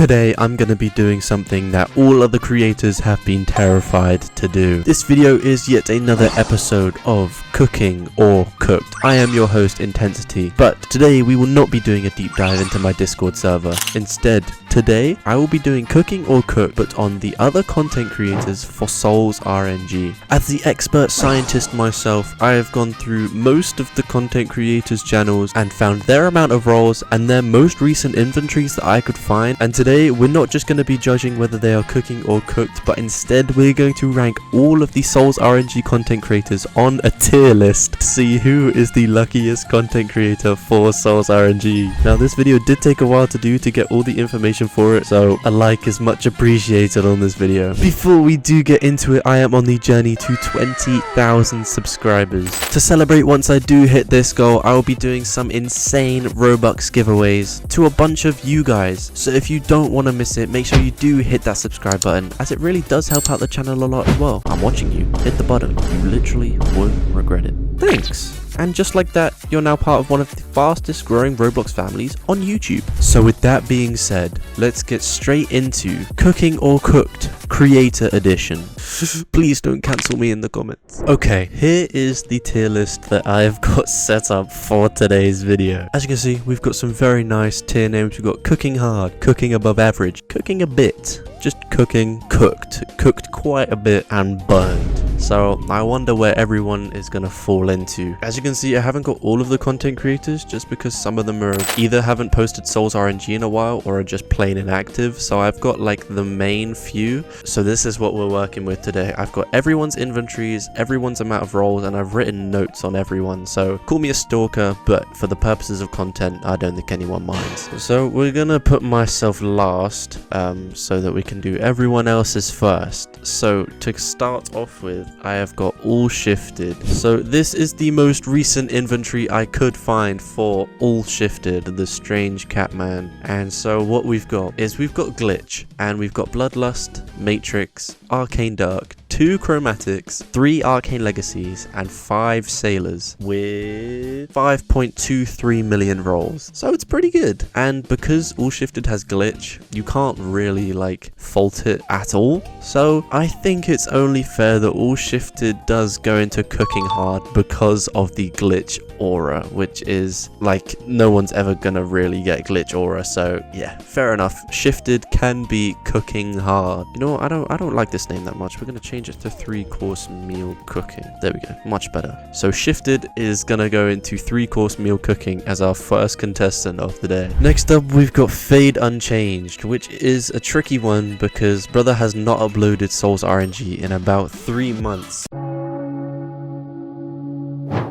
Today I'm going to be doing something that all other creators have been terrified to do. This video is yet another episode of Cooking or Cooked. I am your host Intensity, but today we will not be doing a deep dive into my Discord server. Instead, today I will be doing Cooking or Cooked, but on the other content creators for SOLS RNG. As the expert scientist myself, I have gone through most of the content creators' channels and found their amount of roles and their most recent inventories that I could find. And today we're not just going to be judging whether they are cooking or cooked, but instead we're going to rank all of the SOLS RNG content creators on a tier list to see who is the luckiest content creator for SOLS RNG. Now this video did take a while to do to get all the information for it, so a like is much appreciated on this video. Before we do get into it, I am on the journey to 20,000 subscribers. To celebrate once I do hit this goal, I will be doing some insane Robux giveaways to a bunch of you guys. So if you don't want to miss it, make sure you do hit that subscribe button, as it really does help out the channel a lot as well. I'm watching you. Hit the button. You literally won't regret it. Thanks. And just like that, you're now part of one of the fastest growing Roblox families on YouTube. So with that being said, let's get straight into Cooking or Cooked Creator Edition. Please don't cancel me in the comments. Okay, here is the tier list that I've got set up for today's video. As you can see, we've got some very nice tier names. We've got Cooking Hard, Cooking Above Average, Cooking a Bit, just Cooking, Cooked, Cooked quite a bit, and Burned. So I wonder where everyone is going to fall into. As you can see, I haven't got all of the content creators just because some of them are either haven't posted SOLS RNG in a while or are just plain inactive. So I've got like the main few. So this is what we're working with today. I've got everyone's inventories, everyone's amount of roles, and I've written notes on everyone. So call me a stalker, but for the purposes of content, I don't think anyone minds. So we're going to put myself last so that we can do everyone else's first. So to start off with, I have got AllShifted. So this is the most recent inventory I could find for AllShifted, the strange Catman. And so what we've got is we've got Glitch, and we've got Bloodlust, Matrix, Arcane Dark, 2 Chromatics, 3 Arcane Legacies, and 5 Sailors with 5.23 million rolls. So it's pretty good. And because AllShifted has Glitch, you can't really like fault it at all. So I think it's only fair that AllShifted does go into Cooking Hard because of the Glitch aura, which is like no one's ever gonna really get Glitch aura. So yeah, fair enough. Shifted can be Cooking Hard. You know what? I don't like this name that much. We're gonna change it to 3-course meal cooking. There we go, much better. So Shifted is gonna go into 3-course meal cooking as our first contestant of the day. Next up, we've got FadeUnchanged, which is a tricky one because brother has not uploaded SOLS RNG in about 3 months.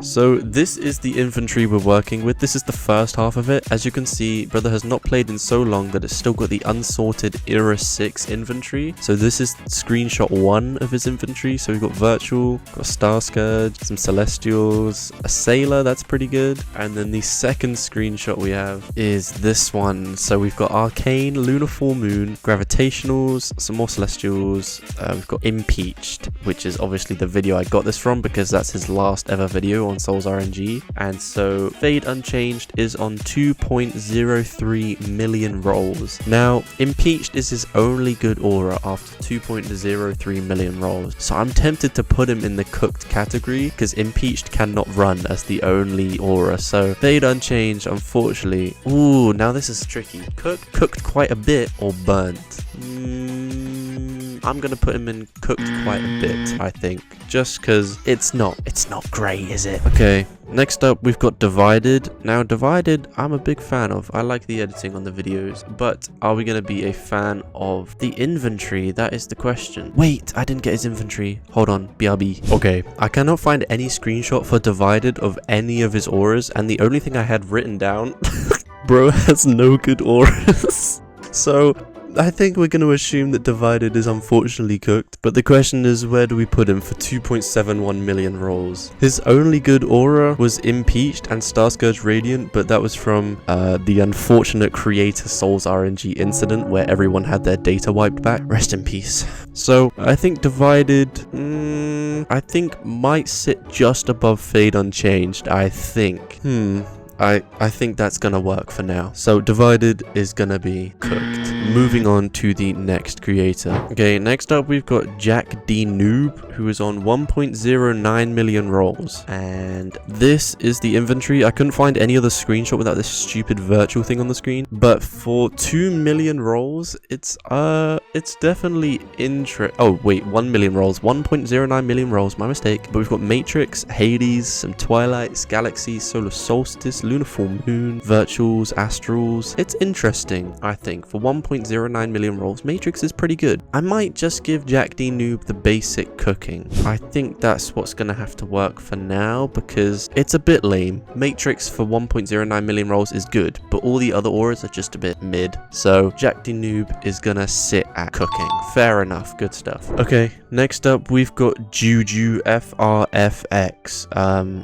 So this is the inventory we're working with. This is the first half of it. As you can see, brother has not played in so long that it's still got the unsorted Era 6 inventory. So this is screenshot 1 of his inventory. So we've got Virtual, got Star Scourge, some Celestials, a Sailor, that's pretty good. And then the second screenshot we have is this one. So we've got Arcane, Lunar Full Moon, Gravitationals, some more Celestials. We've got Impeached, which is obviously the video I got this from because that's his last ever video on SOLS RNG. And so FadeUnchanged is on 2.03 million rolls. Now Impeached is his only good aura after 2.03 million rolls, so I'm tempted to put him in the cooked category because Impeached cannot run as the only aura. So FadeUnchanged, unfortunately. Ooh, now this is tricky. Cooked quite a bit or burnt. I'm gonna put him in cooked quite a bit, I think, just because it's not great, is it? Okay, next up we've got Divided. Now Divided, I'm a big fan of. I like the editing on the videos, but are we gonna be a fan of the inventory? That is the question. Wait, I didn't get his inventory. Hold on, BRB. Okay, I cannot find any screenshot for Divided of any of his auras, and the only thing I had written down, bro has no good auras. So I think we're going to assume that Divided is unfortunately cooked, but the question is, where do we put him for 2.71 million rolls? His only good aura was Impeached and Star Scourge Radiant, but that was from the unfortunate creator SOLS RNG incident where everyone had their data wiped back. Rest in peace. So I think Divided, I think might sit just above FadeUnchanged, I think. I think that's gonna work for now. So divided is gonna be cooked. Moving on to the next creator. Okay, next up we've got JakDnoob, who is on 1.09 million rolls. And this is the inventory. I couldn't find any other screenshot without this stupid virtual thing on the screen. But for 2 million rolls, it's definitely oh wait, 1 million rolls, 1.09 million rolls, my mistake. But we've got Matrix, Hades, some Twilights, Galaxies, Solar Solstice, Lunar Full Moon, Virtuals, Astrals. It's interesting, I think. For 1.09 million rolls, Matrix is pretty good. I might just give JakDnoob the basic cooking. I think that's what's gonna have to work for now because it's a bit lame. Matrix for 1.09 million rolls is good, but all the other auras are just a bit mid. So JakDnoob is gonna sit at cooking. Fair enough, good stuff. Okay, next up we've got JujuFRFX,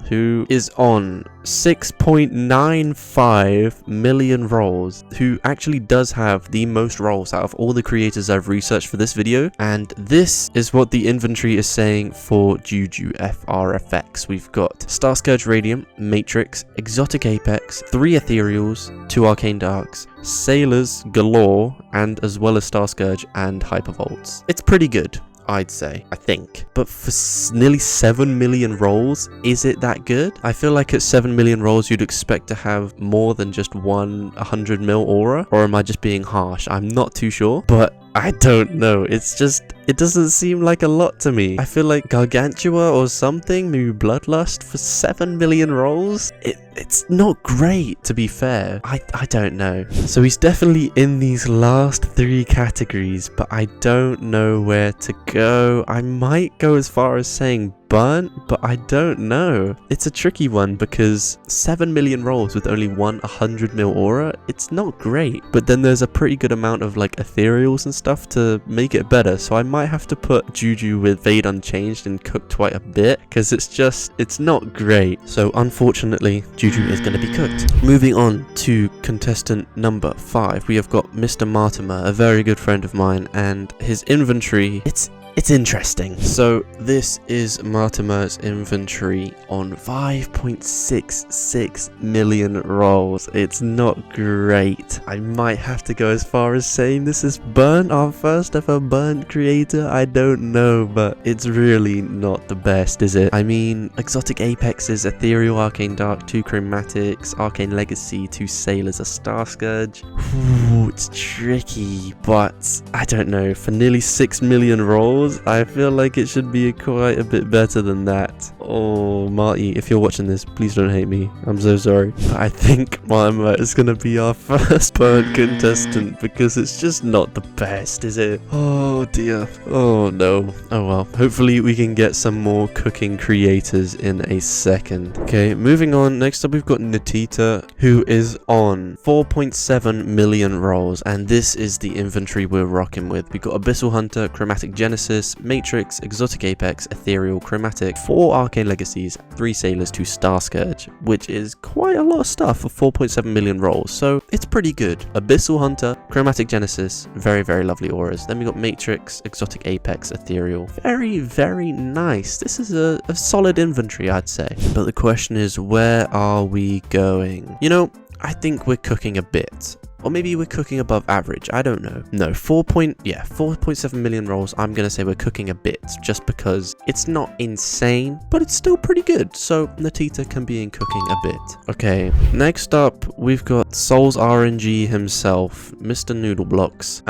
who is on 6.95 million rolls, who actually does have the most rolls out of all the creators I've researched for this video. And this is what the inventory is saying for JujuFRFX. We've got Star Scourge Radiant, Matrix, Exotic Apex, 3 Ethereals, 2 Arcane Darks, Sailors galore, and as well as Star Scourge and Hypervolts. It's pretty good, I'd say, I think. But for nearly 7 million rolls, is it that good? I feel like at 7 million rolls, you'd expect to have more than just one 100 mil aura. Or am I just being harsh? I'm not too sure, but I don't know. It's just, it doesn't seem like a lot to me. I feel like Gargantua or something, maybe Bloodlust for 7 million rolls. It's not great, to be fair. I don't know. So he's definitely in these last 3 categories, but I don't know where to go. I might go as far as saying burnt, but I don't know. It's a tricky one because 7 million rolls with only one 100 mil aura, it's not great. But then there's a pretty good amount of like ethereals and stuff to make it better. So I might have to put Juju with FadeUnchanged and cooked quite a bit because it's not great. So unfortunately, Juju is going to be cooked. Moving on to contestant number 5, we have got Mr Martimert, a very good friend of mine, and his inventory, it's interesting. So this is Martimert's inventory on 5.66 million rolls. It's not great. I might have to go as far as saying this is burnt, our first ever burnt creator. I don't know, but it's really not the best, is it? I mean, Exotic Apexes, Ethereal, Arcane Dark, 2 Chromatics, Arcane Legacy, 2 Sailors, a Star Scourge. Ooh, it's tricky, but I don't know. For nearly 6 million rolls, I feel like it should be quite a bit better than that. Oh, Marty, if you're watching this, please don't hate me. I'm so sorry. But I think Martimert is going to be our first burnt contestant because it's just not the best, is it? Oh dear. Oh no. Oh well. Hopefully we can get some more cooking creators in a second. Okay, moving on. Next up we've got Natita, who is on 4.7 million rolls, and this is the inventory we're rocking with. We've got Abyssal Hunter, Chromatic Genesis, Matrix, Exotic Apex, Ethereal, Chromatic, 4 Arcane Legacies, 3 Sailors, 2 Star Scourge, which is quite a lot of stuff for 4.7 million rolls, so it's pretty good. Abyssal Hunter, Chromatic Genesis, very, very lovely auras. Then we got Matrix, Exotic Apex, Ethereal. Very, very nice. This is a solid inventory, I'd say. But the question is, where are we going? You know, I think we're cooking a bit. Or maybe we're cooking above average. I don't know. No, 4.7 million rolls. I'm going to say we're cooking a bit just because it's not insane, but it's still pretty good. So Natita can be in cooking a bit. Okay, next up, we've got SOLS RNG himself, Mr NoodleBlox.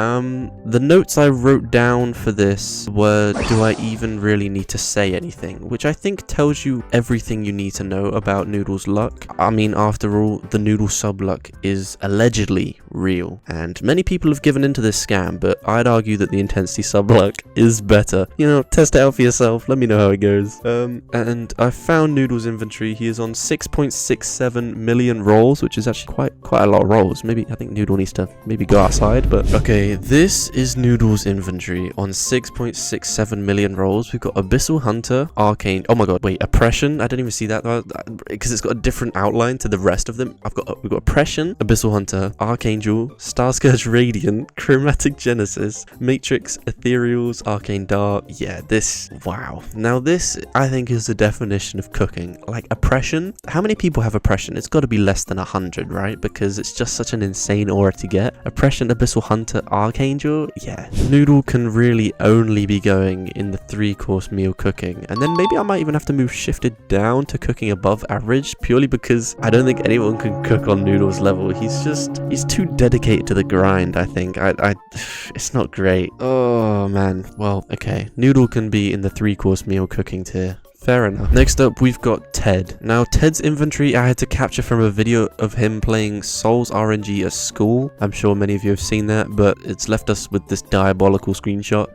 The notes I wrote down for this were, do I even really need to say anything? Which I think tells you everything you need to know about Noodle's luck. I mean, after all, the Noodle sub luck is allegedly real, and many people have given into this scam, but I'd argue that the intensity sub luck is better. You know, test it out for yourself, let me know how it goes. And I found Noodle's inventory. He is on 6.67 million rolls, which is actually quite a lot of rolls. Maybe I think Noodle needs to maybe go outside, but okay, this is Noodle's inventory on 6.67 million rolls. We've got Abyssal Hunter, Arcane, oh my god, wait, Oppression, I didn't even see that because it's got a different outline to the rest of them. We've got Oppression, Abyssal Hunter, Arcane Archangel, Starscourge Radiant, Chromatic Genesis, Matrix, Ethereals, Arcane Dark. Yeah, this, wow. Now this, I think, is the definition of cooking. Like, oppression. How many people have oppression? It's got to be less than 100, right? Because it's just such an insane aura to get. Oppression, Abyssal Hunter, Archangel. Yeah. Noodle can really only be going in the 3-course meal cooking. And then maybe I might even have to move Shifted down to cooking above average, purely because I don't think anyone can cook on Noodle's level. He's too dedicated to the grind, I think. It's not great. Oh, man. Well, okay. Noodle can be in the 3-course meal cooking tier. Fair enough. Next up, we've got Ted. Now, Ted's inventory I had to capture from a video of him playing SOLS RNG at school. I'm sure many of you have seen that, but it's left us with this diabolical screenshot.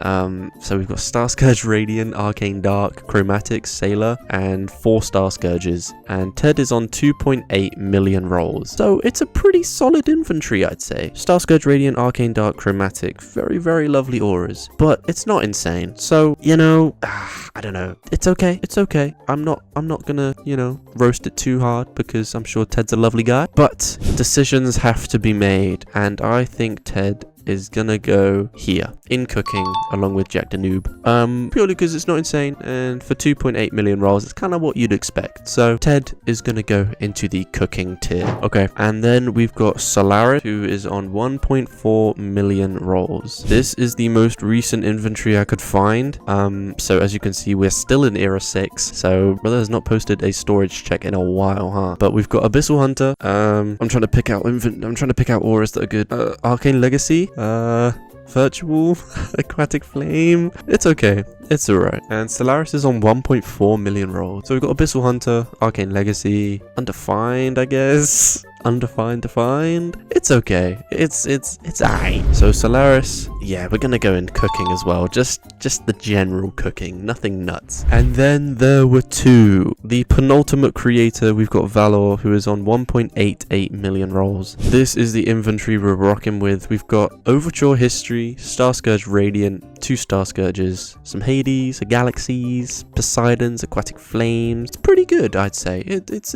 So we've got Starscourge Radiant, Arcane Dark, Chromatic, Sailor, and 4 Starscourges. And Ted is on 2.8 million rolls. So it's a pretty solid inventory, I'd say. Starscourge Radiant, Arcane Dark, Chromatic. Very, very lovely auras. But it's not insane. So, you know, I don't know. It's okay. It's okay. I'm not gonna, you know, roast it too hard because I'm sure Ted's a lovely guy. But decisions have to be made, and I think Ted is gonna go here in cooking along with JakDnoob, purely because it's not insane, and for 2.8 million rolls it's kind of what you'd expect. So Ted is gonna go into the cooking tier. Okay, and then we've got Solara, who is on 1.4 million rolls. This is the most recent inventory I could find. So as you can see, we're still in era 6, so brother has not posted a storage check in a while, huh? But we've got Abyssal Hunter. I'm trying to pick out auras that are good. Arcane Legacy, Virtual, Aquatic Flame. It's okay. It's alright. And Solaris is on 1.4 million rolls. So we've got Abyssal Hunter, Arcane Legacy, Undefined, I guess. Undefined, defined. It's okay. It's aight. So Solaris, yeah, we're gonna go in cooking as well. Just the general cooking, nothing nuts. And then there were 2. The penultimate creator, we've got Valor, who is on 1.88 million rolls. This is the inventory we're rocking with. We've got Overture History, Starscourge Radiant, 2 Starscourges, some Hades, Galaxies, Poseidons, Aquatic Flames. It's pretty good, I'd say. It's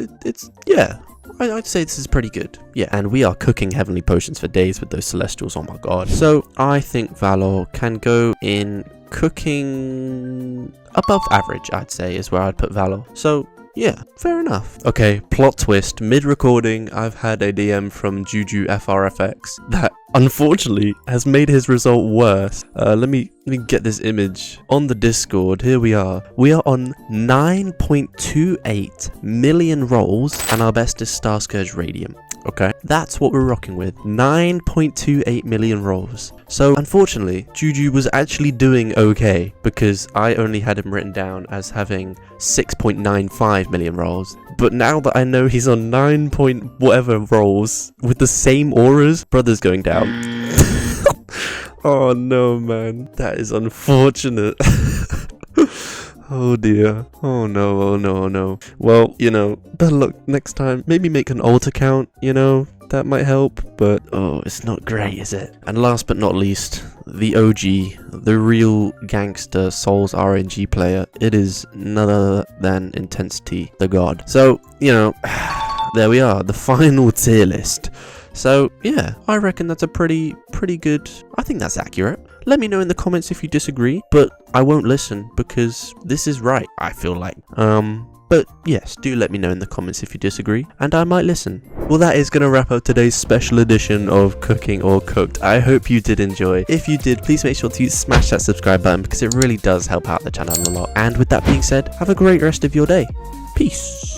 yeah. I'd say this is pretty good. Yeah, and we are cooking heavenly potions for days with those celestials, oh my god. So I think Valor can go in cooking above average, I'd say, is where I'd put Valor. So yeah, fair enough. Okay, plot twist. Mid-recording, I've had a DM from JujuFRFX that unfortunately has made his result worse. Let me get this image on the Discord. Here we are. We are on 9.28 million rolls, and our best is Starscourge Radiant. Okay, that's what we're rocking with. 9.28 million rolls. So unfortunately, Juju was actually doing okay because I only had him written down as having 6.95 million rolls. But now that I know he's on 9 point whatever rolls with the same auras, brother's going down. Oh no, man, that is unfortunate. Oh dear. Oh no, oh no, oh no. Well, you know, better luck next time. Maybe make an alt account, you know, that might help. But, oh, it's not great, is it? And last but not least, the OG, the real gangster SOLS RNG player. It is none other than Intensity, the god. So, you know, there we are, the final tier list. So, yeah, I reckon that's a pretty good, I think that's accurate. Let me know in the comments if you disagree, but I won't listen because this is right, I feel like. But yes, do let me know in the comments if you disagree, and I might listen. Well, that is going to wrap up today's special edition of Cooking or Cooked. I hope you did enjoy. If you did, please make sure to smash that subscribe button because it really does help out the channel a lot. And with that being said, have a great rest of your day. Peace.